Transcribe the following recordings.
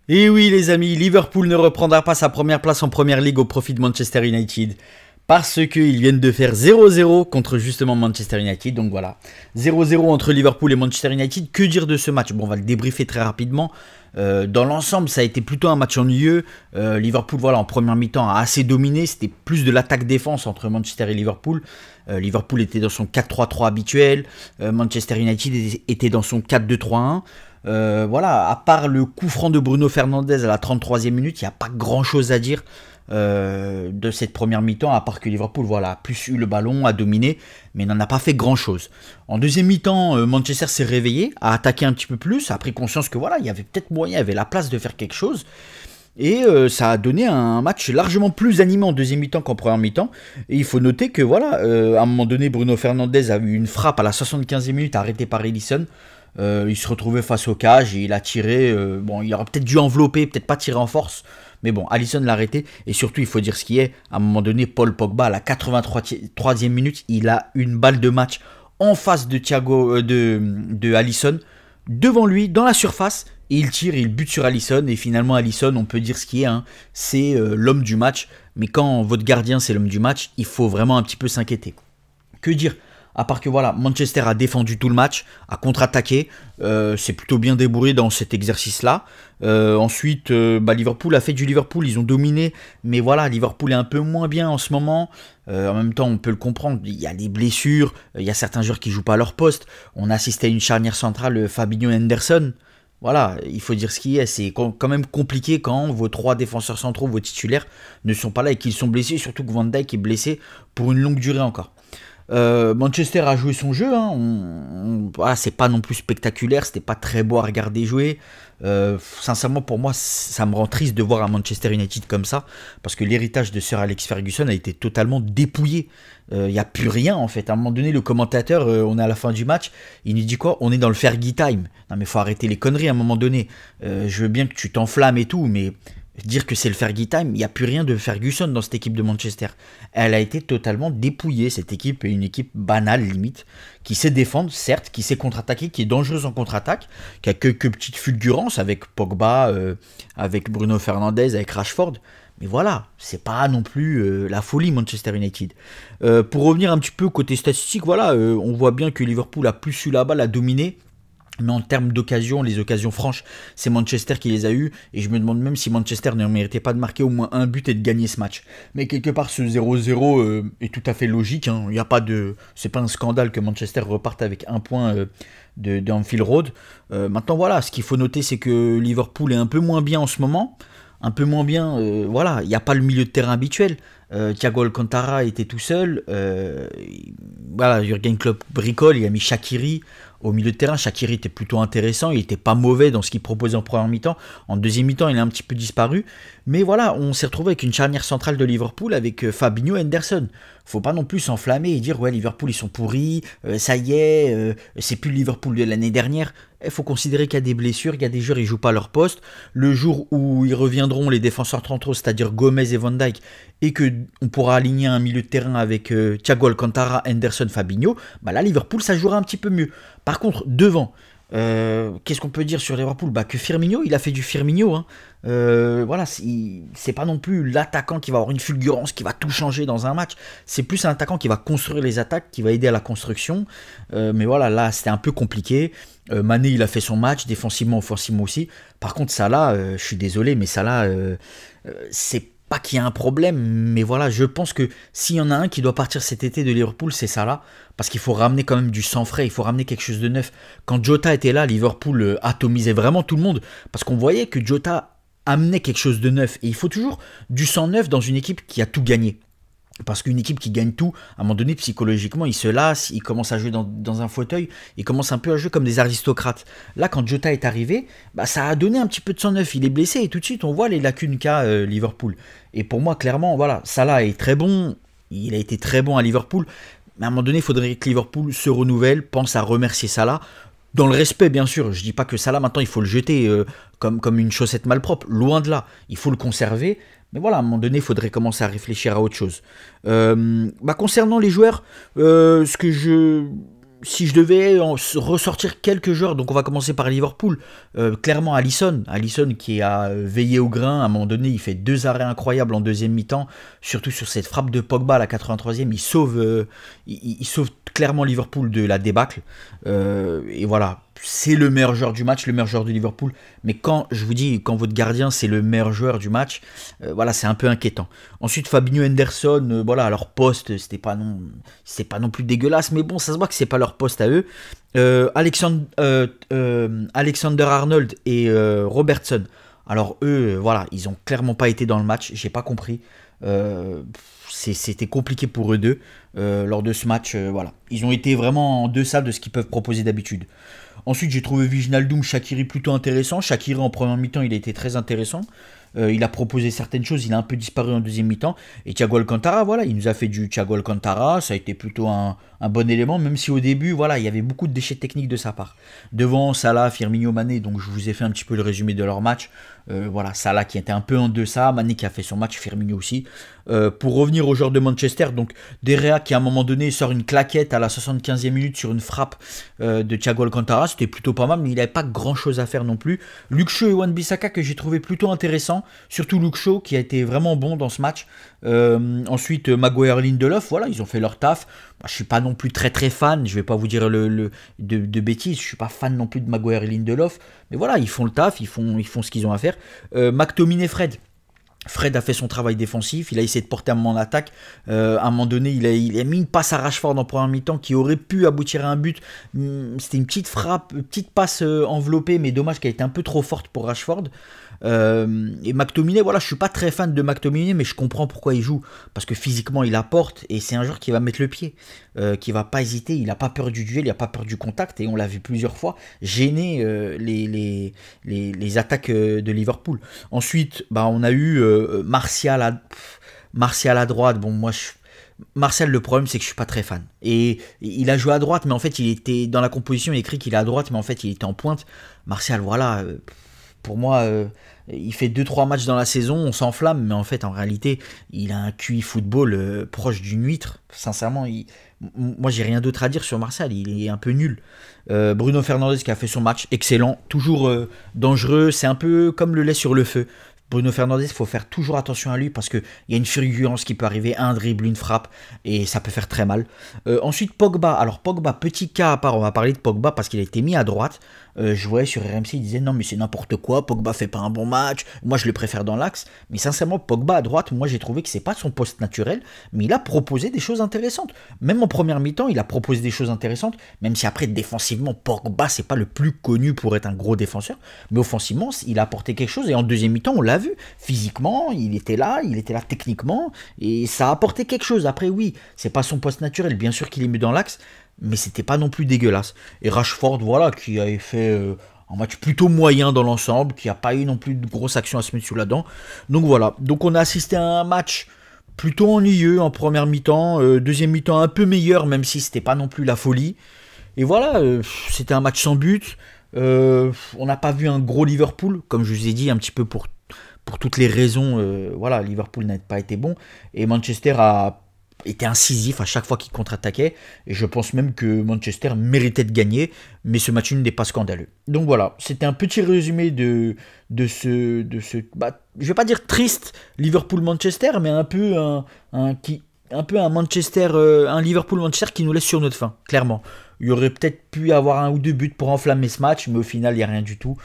Et oui les amis, Liverpool ne reprendra pas sa première place en Première Ligue au profit de Manchester United. Parce qu'ils viennent de faire 0-0 contre justement Manchester United. Donc voilà, 0-0 entre Liverpool et Manchester United. Que dire de ce match? Bon, on va le débriefer très rapidement. Dans l'ensemble, ça a été plutôt un match ennuyeux. Liverpool, voilà, en première mi-temps, a assez dominé. C'était plus de l'attaque-défense entre Manchester et Liverpool. Liverpool était dans son 4-3-3 habituel. Manchester United était dans son 4-2-3-1. Voilà, à part le coup franc de Bruno Fernandes à la 33e minute, il n'y a pas grand chose à dire de cette première mi-temps, à part que Liverpool voilà, a plus eu le ballon, a dominé, mais n'en a pas fait grand chose. En deuxième mi-temps, Manchester s'est réveillé, a attaqué un petit peu plus, a pris conscience que voilà, il y avait peut-être moyen, il y avait la place de faire quelque chose. Et ça a donné un match largement plus animé en deuxième mi-temps qu'en première mi-temps. Et il faut noter que voilà, à un moment donné, Bruno Fernandes a eu une frappe à la 75e minute arrêtée par Ellison. Il se retrouvait face au cage et il a tiré. Bon, il aurait peut-être dû envelopper, peut-être pas tirer en force. Mais bon, Alisson l'a arrêté. Et surtout, il faut dire ce qui est. À un moment donné, Paul Pogba, à la 83e minute, il a une balle de match en face de de Alisson, devant lui, dans la surface. Et il tire, il bute sur Alisson. Et finalement, Alisson, on peut dire ce qui est. Hein, c'est l'homme du match. Mais quand votre gardien, c'est l'homme du match, il faut vraiment un petit peu s'inquiéter. Que dire? À part que voilà, Manchester a défendu tout le match, a contre-attaqué, c'est plutôt bien débrouillé dans cet exercice-là. Ensuite, Liverpool a fait du Liverpool, ils ont dominé, mais voilà, Liverpool est un peu moins bien en ce moment. En même temps, on peut le comprendre, il y a des blessures, il y a certains joueurs qui jouent pas à leur poste. On assiste à une charnière centrale, Fabinho et Henderson. Voilà, il faut dire ce qui est, c'est quand même compliqué quand vos trois défenseurs centraux, vos titulaires, ne sont pas là et qu'ils sont blessés, surtout que Van Dijk est blessé pour une longue durée encore. Manchester a joué son jeu, hein. Voilà, c'est pas non plus spectaculaire, c'était pas très beau à regarder jouer. Sincèrement, pour moi, ça me rend triste de voir un Manchester United comme ça, parce que l'héritage de Sir Alex Ferguson a été totalement dépouillé. Il n'y a plus rien en fait. À un moment donné, le commentateur, on est à la fin du match, il nous dit quoi? On est dans le Fergie Time. Non mais faut arrêter les conneries à un moment donné. Je veux bien que tu t'enflammes et tout, mais dire que c'est le Fergie Time, il n'y a plus rien de Ferguson dans cette équipe de Manchester. Elle a été totalement dépouillée. Cette équipe est une équipe banale limite, qui sait défendre, certes, qui sait contre-attaquer, qui est dangereuse en contre-attaque, qui a quelques petites fulgurances avec Pogba, avec Bruno Fernandes, avec Rashford. Mais voilà, c'est pas non plus la folie Manchester United. Pour revenir un petit peu côté statistique, voilà, on voit bien que Liverpool a plus eu la balle, a dominé. Mais en termes d'occasions, les occasions franches, c'est Manchester qui les a eues. Et je me demande même si Manchester ne méritait pas de marquer au moins un but et de gagner ce match. Mais quelque part, ce 0-0 est tout à fait logique. Hein. Il y a pas de, c'est pas un scandale que Manchester reparte avec un point de Anfield Road. Maintenant, voilà, ce qu'il faut noter, c'est que Liverpool est un peu moins bien en ce moment. Un peu moins bien, voilà, il n'y a pas le milieu de terrain habituel. Thiago Alcantara était tout seul. Voilà, Jürgen Klopp bricole, il a mis Shaqiri au milieu de terrain. Shaqiri était plutôt intéressant, il était pas mauvais dans ce qu'il proposait en première mi-temps. En deuxième mi-temps, il a un petit peu disparu. Mais voilà, on s'est retrouvé avec une charnière centrale de Liverpool avec Fabinho et Henderson. Faut pas non plus s'enflammer et dire ouais, Liverpool ils sont pourris, ça y est, c'est plus le Liverpool de l'année dernière. Il faut considérer qu'il y a des blessures, il y a des joueurs qui jouent pas à leur poste. Le jour où ils reviendront, les défenseurs centraux, c'est-à-dire Gomez et Van Dijk, et que on pourra aligner un milieu de terrain avec Thiago Alcantara, Henderson, Fabinho, bah là Liverpool ça jouera un petit peu mieux. Par contre, devant, qu'est-ce qu'on peut dire sur Liverpool? Bah que Firmino, il a fait du Firmino. Hein. Voilà, c'est pas non plus l'attaquant qui va avoir une fulgurance, qui va tout changer dans un match. C'est plus un attaquant qui va construire les attaques, qui va aider à la construction. Mais voilà, là c'était un peu compliqué. Mané, il a fait son match, défensivement, offensivement aussi. Par contre, Salah, je suis désolé, mais Salah, c'est pas qu'il y a un problème, mais voilà, je pense que s'il y en a un qui doit partir cet été de Liverpool, c'est Salah, parce qu'il faut ramener quand même du sang frais, il faut ramener quelque chose de neuf. Quand Jota était là, Liverpool atomisait vraiment tout le monde, parce qu'on voyait que Jota amenait quelque chose de neuf, et il faut toujours du sang neuf dans une équipe qui a tout gagné. Parce qu'une équipe qui gagne tout, à un moment donné, psychologiquement, ils se lassent, ils commencent à jouer dans un fauteuil, ils commencent un peu à jouer comme des aristocrates. Là, quand Jota est arrivé, bah, ça a donné un petit peu de sang neuf. Il est blessé et tout de suite, on voit les lacunes qu'a Liverpool. Et pour moi, clairement, voilà, Salah est très bon, il a été très bon à Liverpool, mais à un moment donné, il faudrait que Liverpool se renouvelle, pense à remercier Salah. Dans le respect, bien sûr, je dis pas que Salah, maintenant, il faut le jeter comme une chaussette malpropre, loin de là. Il faut le conserver, mais voilà, à un moment donné, il faudrait commencer à réfléchir à autre chose. Concernant les joueurs, ce que si je devais ressortir quelques joueurs, donc on va commencer par Liverpool, clairement Alisson qui a veillé au grain, à un moment donné il fait 2 arrêts incroyables en deuxième mi-temps, surtout sur cette frappe de Pogba à la 83e, il sauve clairement Liverpool de la débâcle, et voilà, c'est le meilleur joueur du match, le meilleur joueur de Liverpool, mais quand, je vous dis, quand votre gardien c'est le meilleur joueur du match, voilà, c'est un peu inquiétant. Ensuite Fabinho, Henderson, voilà, à leur poste, c'était pas non plus dégueulasse, mais bon, ça se voit que c'est pas leur poste à eux. Alexander-Arnold et Robertson, alors eux, voilà, ils ont clairement pas été dans le match, j'ai pas compris. C'était compliqué pour eux deux lors de ce match, voilà. Ils ont été vraiment en deçà de ce qu'ils peuvent proposer d'habitude. Ensuite, j'ai trouvé Wijnaldum, Shaqiri plutôt intéressant. Shaqiri en première mi-temps, il a été très intéressant. Il a proposé certaines choses, il a un peu disparu en deuxième mi-temps. Et Thiago Alcantara, voilà, il nous a fait du Thiago Alcantara. Ça a été plutôt un bon élément, même si au début, voilà, il y avait beaucoup de déchets techniques de sa part. Devant Salah, Firmino, Mané, donc je vous ai fait un petit peu le résumé de leur match. Voilà, Salah qui était un peu en deçà, Mané qui a fait son match, Firmino aussi. Pour revenir au joueur de Manchester, donc De Gea qui à un moment donné sort une claquette à la 75e minute sur une frappe de Thiago Alcantara, c'était plutôt pas mal, mais il n'avait pas grand chose à faire non plus. Luke Shaw et Wan-Bissaka que j'ai trouvé plutôt intéressant, surtout Luke Shaw qui a été vraiment bon dans ce match. Ensuite Maguire, Lindelof, voilà, ils ont fait leur taf. Moi, je suis pas non plus très fan, je vais pas vous dire de bêtises, je suis pas fan non plus de Maguire et Lindelof, mais voilà, ils font le taf, ils font ce qu'ils ont à faire. McTominay, Fred a fait son travail défensif, il a essayé de porter un moment d'attaque, à un moment donné il a mis une passe à Rashford en première mi-temps qui aurait pu aboutir à un but, c'était une petite frappe, petite passe enveloppée, mais dommage qu'elle était un peu trop forte pour Rashford. Et McTominay, voilà, je suis pas très fan de McTominay, mais je comprends pourquoi il joue, parce que physiquement il apporte, et c'est un joueur qui va mettre le pied, qui va pas hésiter, il a pas peur du duel, il a pas peur du contact, et on l'a vu plusieurs fois gêner les attaques de Liverpool. Ensuite, bah, on a eu Martial à droite. Bon, moi Martial, le problème c'est que je suis pas très fan. Et il a joué à droite, mais en fait il était dans la composition, il est écrit qu'il est à droite, mais en fait il était en pointe. Martial, voilà, pour moi, il fait 2-3 matchs dans la saison, on s'enflamme, mais en fait en réalité il a un QI football proche d'une huître. Sincèrement, moi j'ai rien d'autre à dire sur Martial, il est un peu nul. Bruno Fernandes qui a fait son match, excellent, toujours dangereux, c'est un peu comme le lait sur le feu. Bruno Fernandes, il faut faire toujours attention à lui parce qu'il y a une fulgurance qui peut arriver, un dribble, une frappe, et ça peut faire très mal. Ensuite, Pogba. Alors Pogba, petit cas à part, on va parler de Pogba parce qu'il a été mis à droite. Je voyais sur RMC, il disait non mais c'est n'importe quoi, Pogba fait pas un bon match, moi je le préfère dans l'axe. Mais sincèrement, Pogba à droite, moi j'ai trouvé que c'est pas son poste naturel, mais il a proposé des choses intéressantes. Même en première mi-temps, il a proposé des choses intéressantes, même si après défensivement, Pogba c'est pas le plus connu pour être un gros défenseur, mais offensivement, il a apporté quelque chose, et en deuxième mi-temps, on l'a vu, physiquement, il était là techniquement, et ça a apporté quelque chose. Après oui, c'est pas son poste naturel, bien sûr qu'il est mis dans l'axe, mais c'était pas non plus dégueulasse. Et Rashford, voilà, qui avait fait un match plutôt moyen dans l'ensemble, qui n'a pas eu non plus de grosses actions à se mettre sous la dent. Donc voilà, donc on a assisté à un match plutôt ennuyeux en première mi-temps, deuxième mi-temps un peu meilleur, même si c'était pas non plus la folie. Et voilà, c'était un match sans but. On n'a pas vu un gros Liverpool, comme je vous ai dit, un petit peu pour toutes les raisons. Voilà, Liverpool n'a pas été bon, et Manchester a était incisif à chaque fois qu'il contre-attaquait, et je pense même que Manchester méritait de gagner, mais ce match n'est pas scandaleux. Donc voilà, c'était un petit résumé de ce bah, je vais pas dire triste Liverpool-Manchester, mais un peu un Manchester, un Liverpool-Manchester qui nous laisse sur notre faim, clairement. Il y aurait peut-être pu avoir un ou deux buts pour enflammer ce match, mais au final il n'y a rien du tout.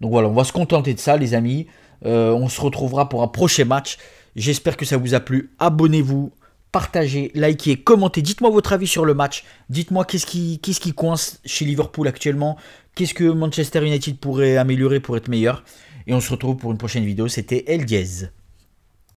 Donc voilà, on va se contenter de ça les amis, on se retrouvera pour un prochain match. J'espère que ça vous a plu, abonnez-vous, partagez, likez, commentez, dites-moi votre avis sur le match, dites-moi qu'est-ce qui coince chez Liverpool actuellement, qu'est-ce que Manchester United pourrait améliorer pour être meilleur, et on se retrouve pour une prochaine vidéo. C'était El Diez.